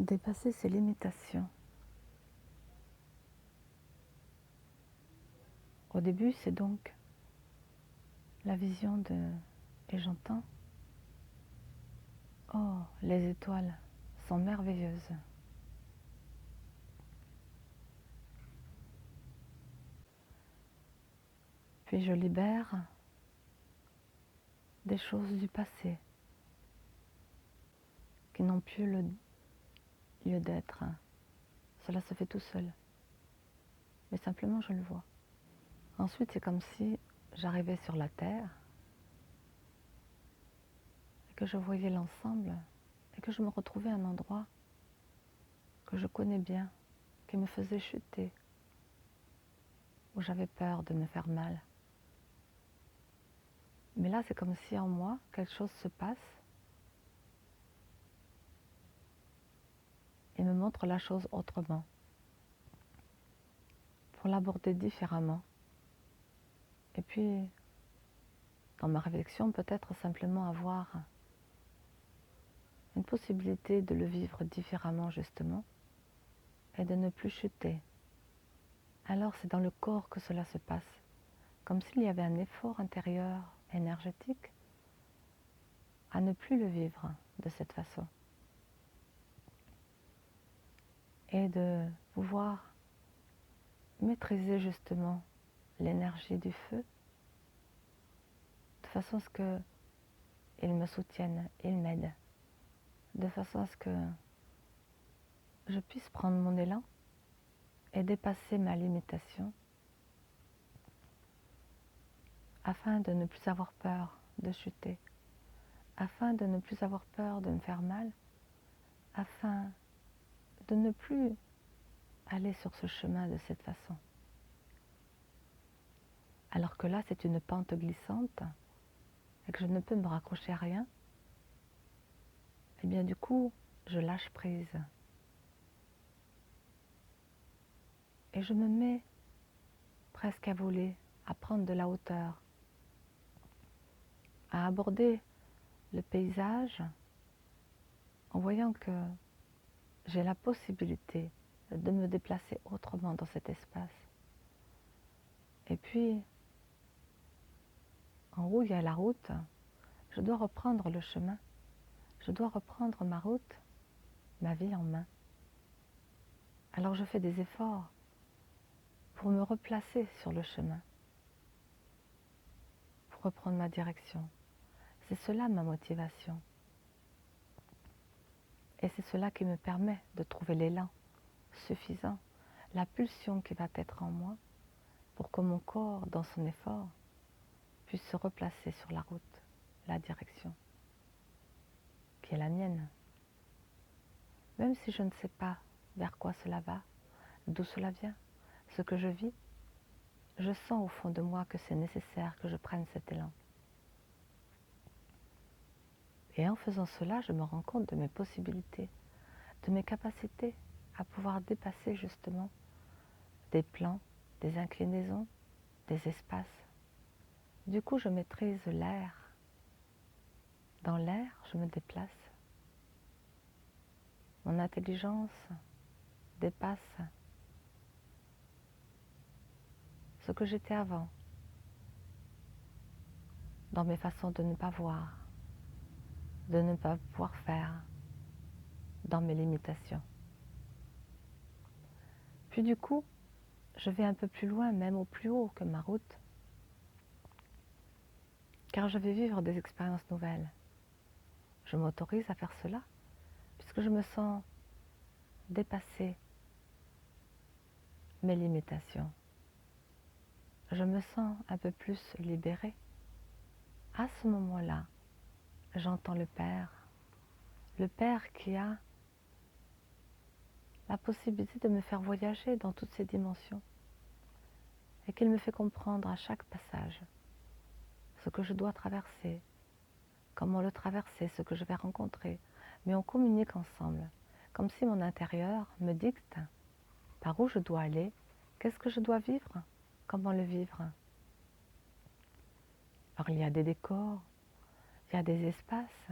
Dépasser ses limitations. Au début, c'est donc la vision de « et j'entends, oh, les étoiles sont merveilleuses ». Puis je libère des choses du passé qui n'ont plus le lieu d'être. Cela se fait tout seul. Mais simplement je le vois. Ensuite, c'est comme si j'arrivais sur la terre et que je voyais l'ensemble et que je me retrouvais à un endroit que je connais bien, qui me faisait chuter, où j'avais peur de me faire mal. Mais là, c'est comme si en moi, quelque chose se passe et me montre la chose autrement, pour l'aborder différemment. Et puis, dans ma réflexion, peut-être simplement avoir une possibilité de le vivre différemment, justement, et de ne plus chuter. Alors, c'est dans le corps que cela se passe, comme s'il y avait un effort intérieur énergétique à ne plus le vivre de cette façon. Et de pouvoir maîtriser justement l'énergie du feu de façon à ce qu'il me soutienne, il m'aide, de façon à ce que je puisse prendre mon élan et dépasser ma limitation afin de ne plus avoir peur de chuter, afin de ne plus avoir peur de me faire mal, afin de ne plus aller sur ce chemin de cette façon. Alors que là, c'est une pente glissante et que je ne peux me raccrocher à rien, et bien du coup, je lâche prise. Et je me mets presque à voler, à prendre de la hauteur, à aborder le paysage en voyant que j'ai la possibilité de me déplacer autrement dans cet espace. Et puis, en haut, il y a la route. Je dois reprendre le chemin. Je dois reprendre ma route, ma vie en main. Alors je fais des efforts pour me replacer sur le chemin, pour reprendre ma direction. C'est cela ma motivation. Et c'est cela qui me permet de trouver l'élan suffisant, la pulsion qui va être en moi pour que mon corps, dans son effort, puisse se replacer sur la route, la direction, qui est la mienne. Même si je ne sais pas vers quoi cela va, d'où cela vient, ce que je vis, je sens au fond de moi que c'est nécessaire que je prenne cet élan. Et en faisant cela, je me rends compte de mes possibilités, de mes capacités à pouvoir dépasser justement des plans, des inclinaisons, des espaces. Du coup, je maîtrise l'air. Dans l'air, je me déplace. Mon intelligence dépasse ce que j'étais avant, dans mes façons de ne pas voir, de ne pas pouvoir faire, dans mes limitations. Puis du coup, je vais un peu plus loin, même au plus haut que ma route, car je vais vivre des expériences nouvelles. Je m'autorise à faire cela, puisque je me sens dépasser mes limitations. Je me sens un peu plus libérée. À ce moment-là, j'entends le Père qui a la possibilité de me faire voyager dans toutes ces dimensions et qu'il me fait comprendre à chaque passage ce que je dois traverser, comment le traverser, ce que je vais rencontrer. Mais on communique ensemble, comme si mon intérieur me dicte par où je dois aller, qu'est-ce que je dois vivre, comment le vivre. Alors il y a des décors, il y a des espaces,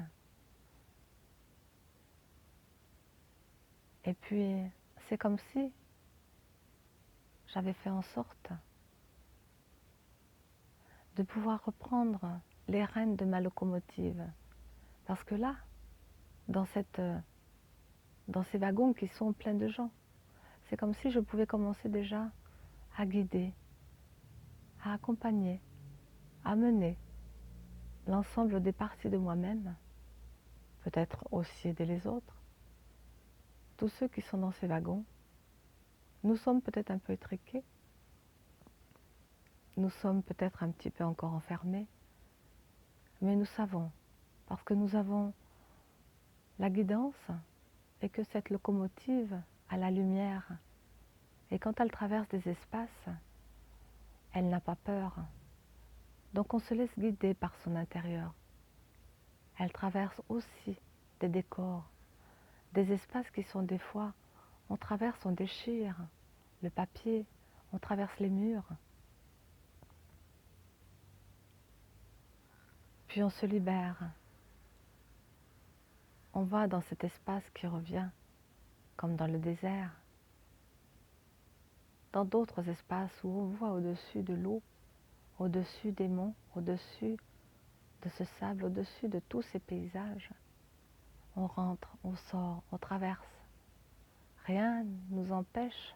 Et puis, c'est comme si j'avais fait en sorte de pouvoir reprendre les rênes de ma locomotive. Parce que là, dans ces wagons qui sont pleins de gens, c'est comme si je pouvais commencer déjà à guider, à accompagner, à mener l'ensemble des parties de moi-même, peut-être aussi aider les autres, tous ceux qui sont dans ces wagons. Nous sommes peut-être un peu étriqués, nous sommes peut-être un petit peu encore enfermés, mais nous savons, parce que nous avons la guidance et que cette locomotive a la lumière. Et quand elle traverse des espaces, elle n'a pas peur. Donc on se laisse guider par son intérieur. Elle traverse aussi des décors, des espaces qui sont des fois, on traverse, on déchire le papier, on traverse les murs. Puis on se libère. On va dans cet espace qui revient, comme dans le désert. Dans d'autres espaces où on voit au-dessus de l'eau, au-dessus des monts, au-dessus de ce sable, au-dessus de tous ces paysages. On rentre, on sort, on traverse. Rien ne nous empêche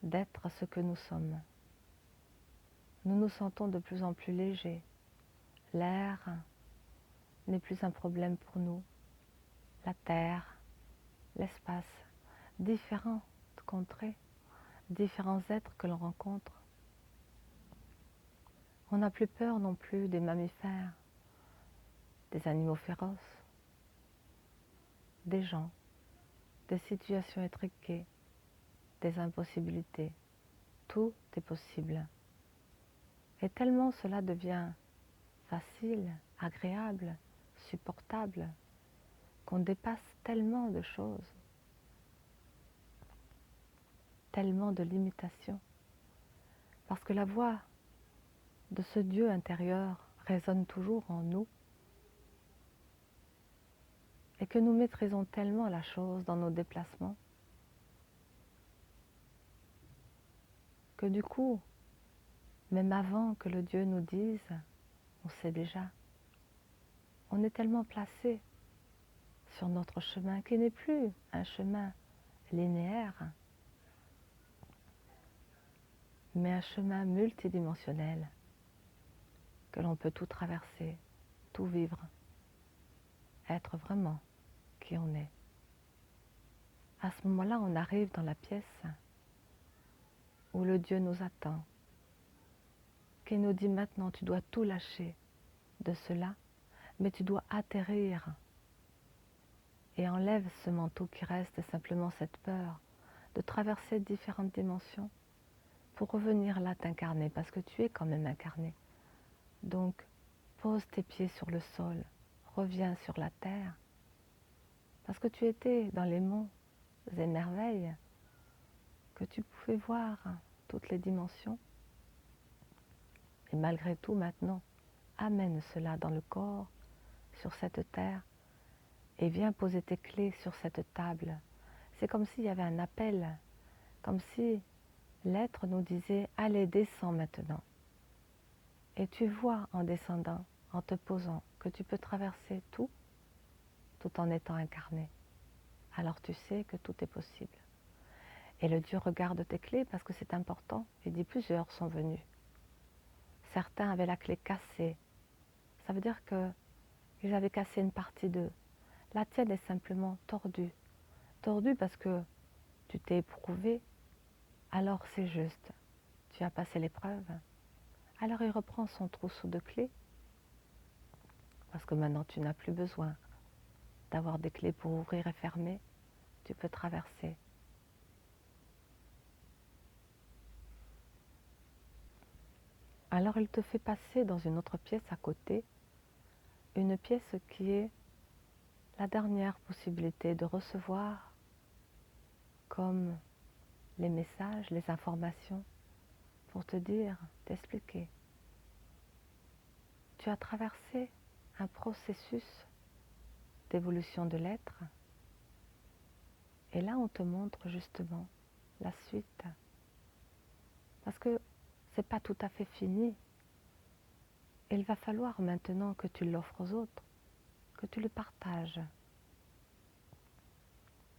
d'être ce que nous sommes. Nous nous sentons de plus en plus légers. L'air n'est plus un problème pour nous. La terre, l'espace, différentes contrées, différents êtres que l'on rencontre. On n'a plus peur non plus des mammifères, des animaux féroces, des gens, des situations étriquées, des impossibilités. Tout est possible. Et tellement cela devient facile, agréable, supportable, qu'on dépasse tellement de choses, tellement de limitations. Parce que la voix de ce Dieu intérieur résonne toujours en nous et que nous maîtrisons tellement la chose dans nos déplacements que du coup, même avant que le Dieu nous dise, on sait déjà. On est tellement placé sur notre chemin qui n'est plus un chemin linéaire, mais un chemin multidimensionnel que l'on peut tout traverser, tout vivre, être vraiment qui on est. À ce moment-là, on arrive dans la pièce où le Dieu nous attend, qui nous dit maintenant tu dois tout lâcher de cela, mais tu dois atterrir et enlève ce manteau qui reste, simplement cette peur de traverser différentes dimensions pour revenir là t'incarner, parce que tu es quand même incarné. Donc, pose tes pieds sur le sol, reviens sur la terre, parce que tu étais dans les monts et merveilles, que tu pouvais voir toutes les dimensions. Et malgré tout, maintenant, amène cela dans le corps, sur cette terre, et viens poser tes clés sur cette table. C'est comme s'il y avait un appel, comme si l'être nous disait « Allez, descends maintenant ». Et tu vois en descendant, en te posant, que tu peux traverser tout en étant incarné. Alors tu sais que tout est possible. Et le Dieu regarde tes clés parce que c'est important. Il dit plusieurs sont venus. Certains avaient la clé cassée. Ça veut dire qu'ils avaient cassé une partie d'eux. La tienne est simplement tordue. Tordue parce que tu t'es éprouvé, alors c'est juste. Tu as passé l'épreuve. Alors il reprend son trousseau de clés parce que maintenant tu n'as plus besoin d'avoir des clés pour ouvrir et fermer. Tu peux traverser. Alors il te fait passer dans une autre pièce à côté, une pièce qui est la dernière possibilité de recevoir comme les messages, les informations pour te dire, t'expliquer. Tu as traversé un processus d'évolution de l'être Et là, on te montre justement la suite. Parce que c'est pas tout à fait fini. Il va falloir maintenant que tu l'offres aux autres, que tu le partages.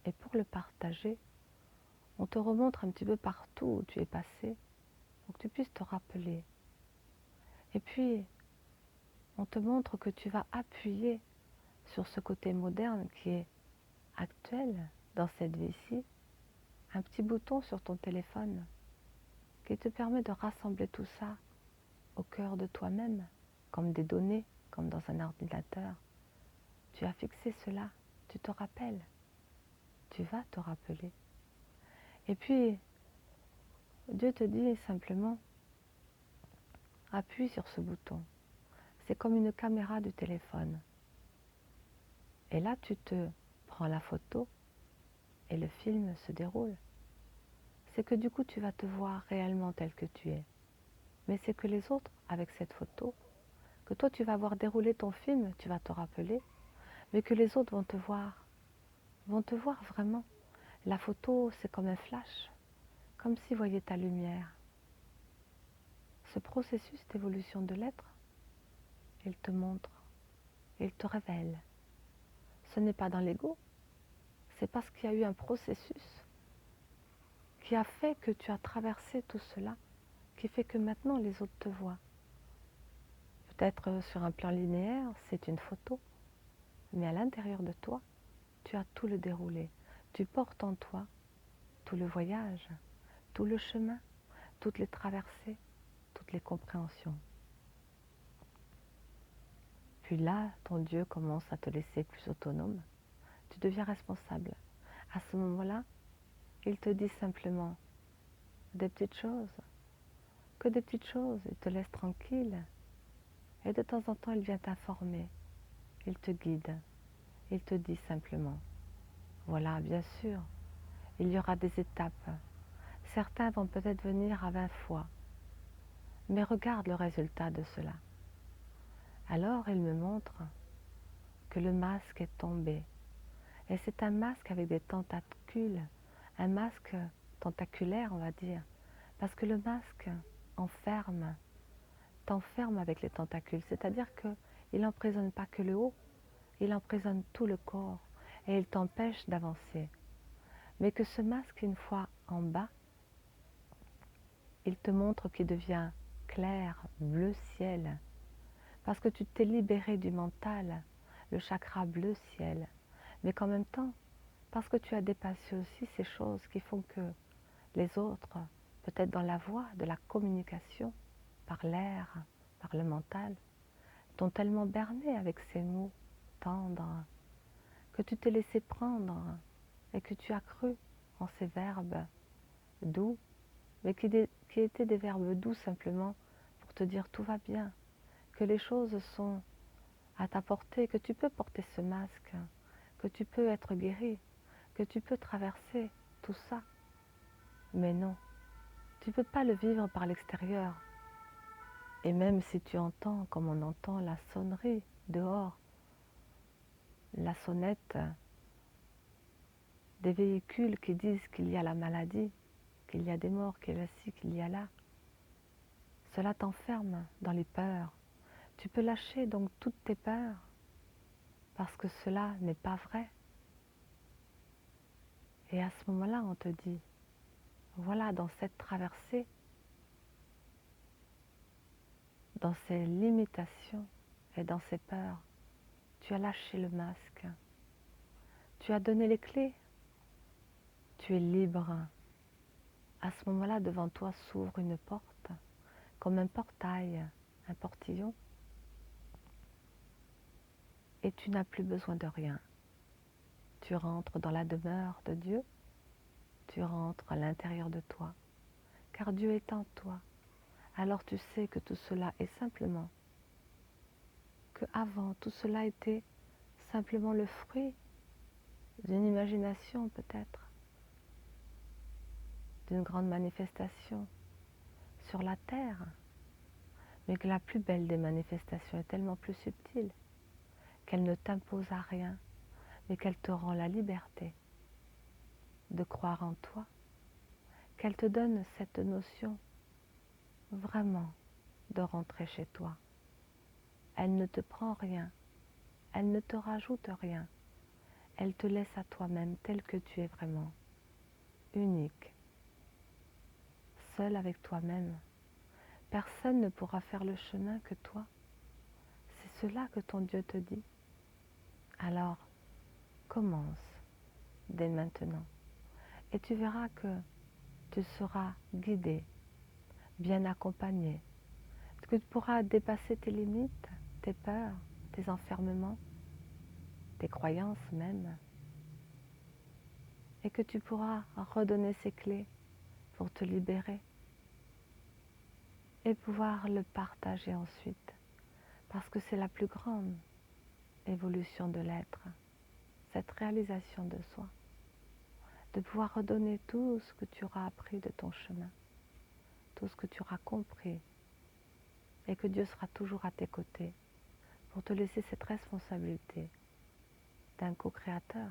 Et pour le partager, on te remontre un petit peu partout où tu es passé, pour que tu puisses te rappeler. Et puis, on te montre que tu vas appuyer sur ce côté moderne qui est actuel dans cette vie-ci, un petit bouton sur ton téléphone qui te permet de rassembler tout ça au cœur de toi-même, comme des données, comme dans un ordinateur. Tu as fixé cela, tu te rappelles, tu vas te rappeler. Et puis, Dieu te dit simplement, appuie sur ce bouton. C'est comme une caméra du téléphone. Et là, tu te prends la photo et le film se déroule. C'est que du coup, tu vas te voir réellement tel que tu es. Mais c'est que les autres, avec cette photo, que toi, tu vas voir dérouler ton film, tu vas te rappeler, mais que les autres vont te voir vraiment. La photo, c'est comme un flash, comme s'ils voyaient ta lumière. Ce processus d'évolution de l'être, il te montre, il te révèle. Ce n'est pas dans l'ego, c'est parce qu'il y a eu un processus qui a fait que tu as traversé tout cela, qui fait que maintenant les autres te voient. Peut-être sur un plan linéaire, c'est une photo, mais à l'intérieur de toi, tu as tout le déroulé. Tu portes en toi tout le voyage, tout le chemin, toutes les traversées, toutes les compréhensions. Puis là, ton Dieu commence à te laisser plus autonome. Tu deviens responsable. À ce moment-là, il te dit simplement des petites choses, que des petites choses. Il te laisse tranquille. Et de temps en temps, il vient t'informer. Il te guide. Il te dit simplement, voilà, bien sûr, il y aura des étapes. Certains vont peut-être venir à 20 fois. Mais regarde le résultat de cela. Alors il me montre que le masque est tombé. Et c'est un masque avec des tentacules, un masque tentaculaire, on va dire. Parce que le masque t'enferme avec les tentacules. C'est-à-dire qu'il n'emprisonne pas que le haut, il emprisonne tout le corps et il t'empêche d'avancer. Mais que ce masque, une fois en bas, il te montre qu'il devient clair, bleu ciel. Parce que tu t'es libéré du mental, le chakra bleu ciel. Mais qu'en même temps, parce que tu as dépassé aussi ces choses qui font que les autres, peut-être dans la voie de la communication, par l'air, par le mental, t'ont tellement berné avec ces mots tendres, que tu t'es laissé prendre et que tu as cru en ces verbes doux, mais qui étaient des verbes doux simplement pour te dire tout va bien, que les choses sont à ta portée, que tu peux porter ce masque, que tu peux être guéri, que tu peux traverser tout ça. Mais non, tu ne peux pas le vivre par l'extérieur. Et même si tu entends, comme on entend la sonnerie dehors, la sonnette des véhicules qui disent qu'il y a la maladie, qu'il y a des morts, qu'il y a ci, qu'il y a là, cela t'enferme dans les peurs. Tu peux lâcher donc toutes tes peurs parce que cela n'est pas vrai. Et à ce moment-là, on te dit, voilà, dans cette traversée, dans ces limitations et dans ces peurs, tu as lâché le masque. Tu as donné les clés. Tu es libre. À ce moment-là, devant toi s'ouvre une porte, comme un portail, un portillon. Et tu n'as plus besoin de rien. Tu rentres dans la demeure de Dieu. Tu rentres à l'intérieur de toi. Car Dieu est en toi. Alors tu sais que tout cela est simplement, que avant tout cela était simplement le fruit d'une imagination peut-être, d'une grande manifestation sur la terre, mais que la plus belle des manifestations est tellement plus subtile qu'elle ne t'impose à rien, mais qu'elle te rend la liberté. de croire en toi, qu'elle te donne cette notion vraiment de rentrer chez toi. Elle ne te prend rien, elle ne te rajoute rien, elle te laisse à toi-même tel que tu es vraiment, unique, seul avec toi-même. Personne ne pourra faire le chemin que toi. C'est cela que ton Dieu te dit. Alors, commence dès maintenant et tu verras que tu seras guidé, bien accompagné, que tu pourras dépasser tes limites, tes peurs, tes enfermements, tes croyances même, et que tu pourras redonner ces clés pour te libérer et pouvoir le partager ensuite, parce que c'est la plus grande évolution de l'être, cette réalisation de soi, de pouvoir redonner tout ce que tu auras appris de ton chemin, tout ce que tu auras compris, et que Dieu sera toujours à tes côtés pour te laisser cette responsabilité d'un co-créateur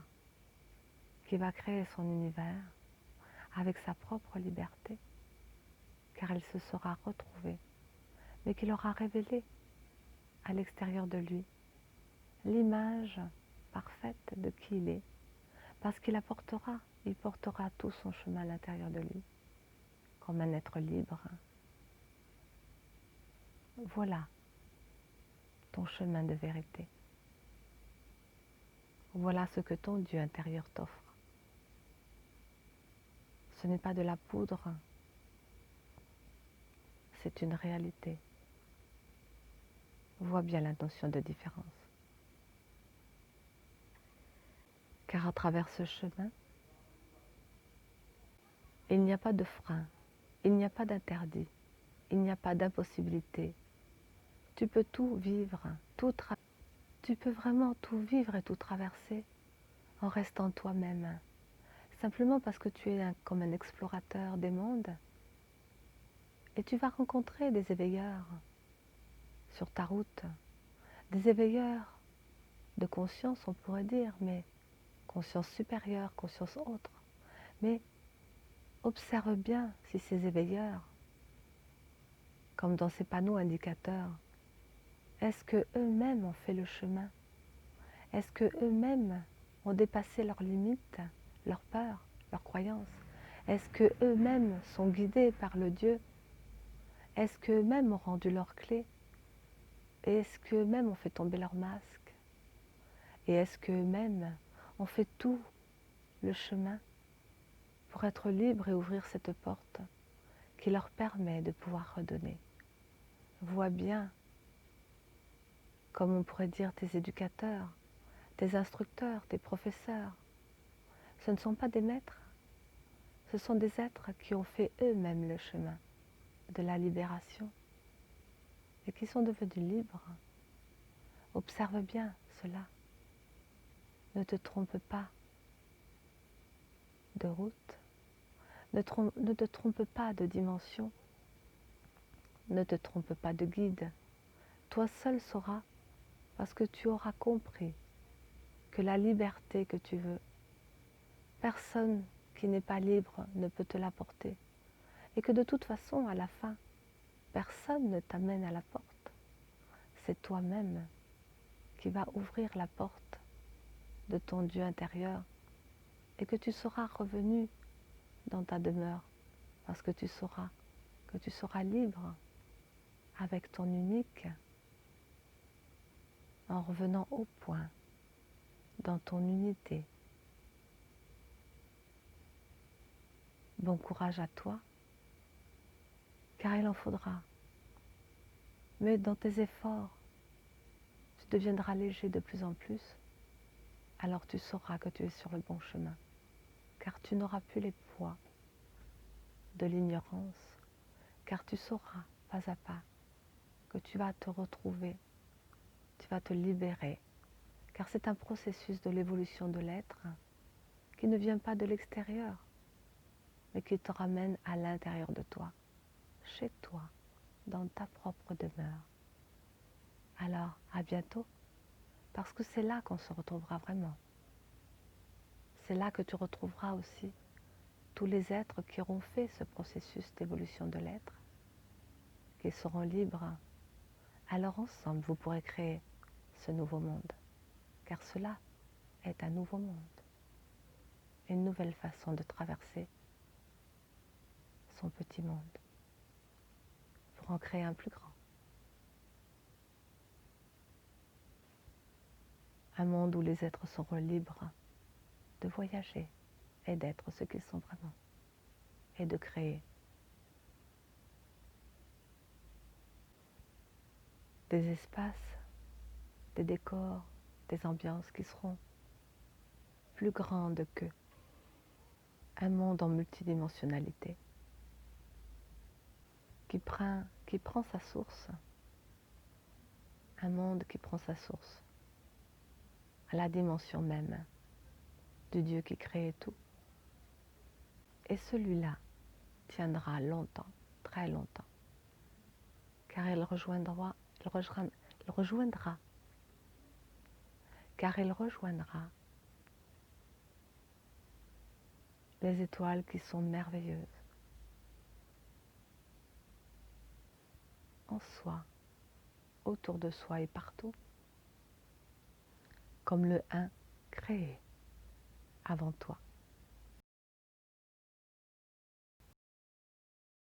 qui va créer son univers avec sa propre liberté, car elle se sera retrouvée, mais qu'il aura révélé à l'extérieur de lui l'image parfaite de qui il est, parce qu'il portera tout son chemin à l'intérieur de lui, comme un être libre. Voilà ton chemin de vérité. Voilà ce que ton Dieu intérieur t'offre. Ce n'est pas de la poudre, c'est une réalité. Vois bien l'intention de différence. Car à travers ce chemin, il n'y a pas de frein, il n'y a pas d'interdit, il n'y a pas d'impossibilité. Tu peux tout vivre, tu peux vraiment tout vivre et tout traverser en restant toi-même. Simplement parce que tu es comme un explorateur des mondes. Et tu vas rencontrer des éveilleurs sur ta route, des éveilleurs de conscience, on pourrait dire, mais conscience supérieure, conscience autre. Mais observe bien si ces éveilleurs, comme dans ces panneaux indicateurs, est-ce qu'eux-mêmes ont fait le chemin? Est-ce qu'eux-mêmes ont dépassé leurs limites, leurs peurs, leurs croyances? Est-ce qu'eux-mêmes sont guidés par le Dieu? Est-ce qu'eux-mêmes ont rendu leurs clés? Et est-ce qu'eux-mêmes ont fait tomber leur masque? Et est-ce qu'eux-mêmes ont fait tout le chemin pour être libres et ouvrir cette porte qui leur permet de pouvoir redonner? Vois bien, comme on pourrait dire tes éducateurs, tes instructeurs, tes professeurs, ce ne sont pas des maîtres, ce sont des êtres qui ont fait eux-mêmes le chemin de la libération et qui sont devenus libres. Observe bien cela. Ne te trompe pas de route, ne te trompe pas de dimension, ne te trompe pas de guide. Toi seul sauras, parce que tu auras compris que la liberté que tu veux, personne qui n'est pas libre ne peut te l'apporter. Et que de toute façon, à la fin, personne ne t'amène à la porte. C'est toi-même qui vas ouvrir la porte de ton Dieu intérieur et que tu seras revenu dans ta demeure parce que tu seras libre avec ton unique en revenant au point dans ton unité. Bon courage à toi, car il en faudra. Mais dans tes efforts, tu deviendras léger de plus en plus, alors tu sauras que tu es sur le bon chemin, car tu n'auras plus les poids de l'ignorance, car tu sauras pas à pas que tu vas te retrouver, tu vas te libérer, car c'est un processus de l'évolution de l'être qui ne vient pas de l'extérieur, mais qui te ramène à l'intérieur de toi, chez toi, dans ta propre demeure. Alors, à bientôt, parce que c'est là qu'on se retrouvera vraiment. C'est là que tu retrouveras aussi tous les êtres qui auront fait ce processus d'évolution de l'être, qui seront libres, alors ensemble vous pourrez créer ce nouveau monde, car cela est un nouveau monde, une nouvelle façon de traverser son petit monde pour en créer un plus grand. Un monde où les êtres seront libres de voyager et d'être ce qu'ils sont vraiment et de créer des espaces, des décors, des ambiances qui seront plus grandes qu'eux. Un monde en multidimensionnalité qui prend sa source, un monde qui prend sa source à la dimension même du Dieu qui crée tout. Et celui-là tiendra longtemps, très longtemps, car il rejoindra, car il rejoindra les étoiles qui sont merveilleuses en soi, autour de soi et partout, comme le un créé avant toi.